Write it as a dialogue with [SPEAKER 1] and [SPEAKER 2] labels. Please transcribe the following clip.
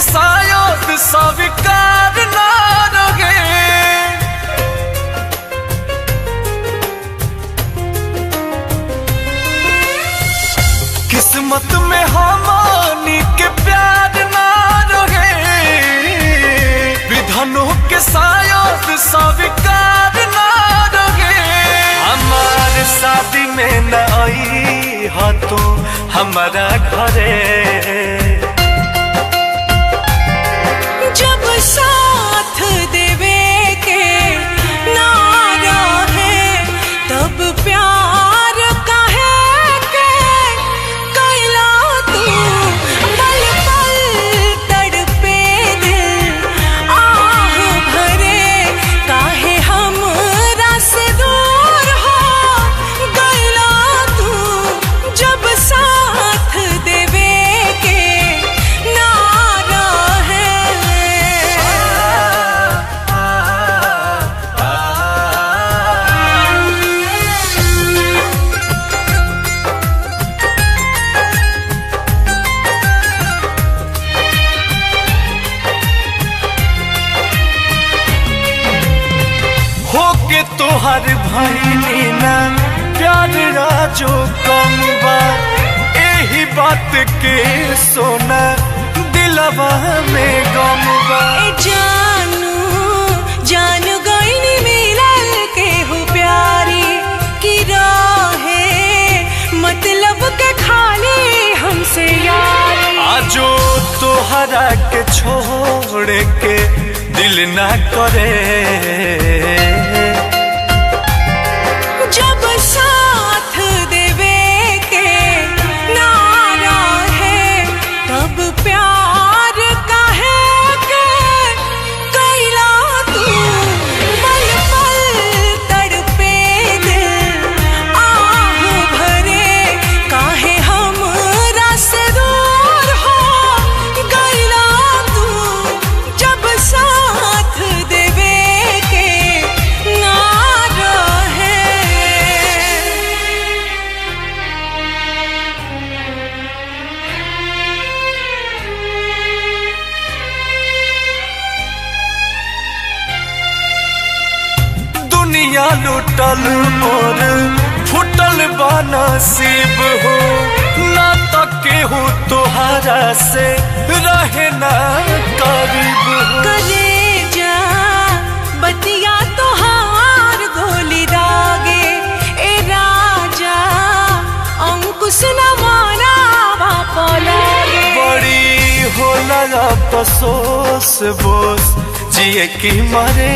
[SPEAKER 1] के शायद स्वीकार ना रहे। किस्मत में हमानी के प्यार ना रहे, विधनों के शायद स्वीकार ना रहे। हमारे शादी में न आई हा तू हमारा घरे,
[SPEAKER 2] जब साथ देवे के ना रहे तब प्यार काहे के कैला तू। पल पल तड़पे दिल आह भरे, काहे हमरा से दूर हो गइला तू। जब साथ देवे के ना रहे।
[SPEAKER 1] होके तोहर भइली ना प्यार राजो कम बा, एही बात के सोना दिलवा में गम बा।
[SPEAKER 2] ए जानू जानू गईनी मिलल के हो प्यारी की रहे, मतलब के खाली हमसे यारी।
[SPEAKER 1] आजो तोहरा के छोड़ के दिल ना करे,
[SPEAKER 2] जब साथ देवे के ना रहे तब प्यार काहे के कैला तू। पल पल तड़पे दिल आह भरे, काहे हमरा से दूर हो गइला तू। जब साथ देवे के ना रहे।
[SPEAKER 1] दुनिया लुटल और फुटल बा नसीब हो, ना तके हो तोहरा से रहे ना करीब हो।
[SPEAKER 2] कलेजा बतिया तोहार गोली दागे, ए राजा अंकुश न मारा बापा लागे।
[SPEAKER 1] बड़ी होला अफसोस बोस जिए की मरे।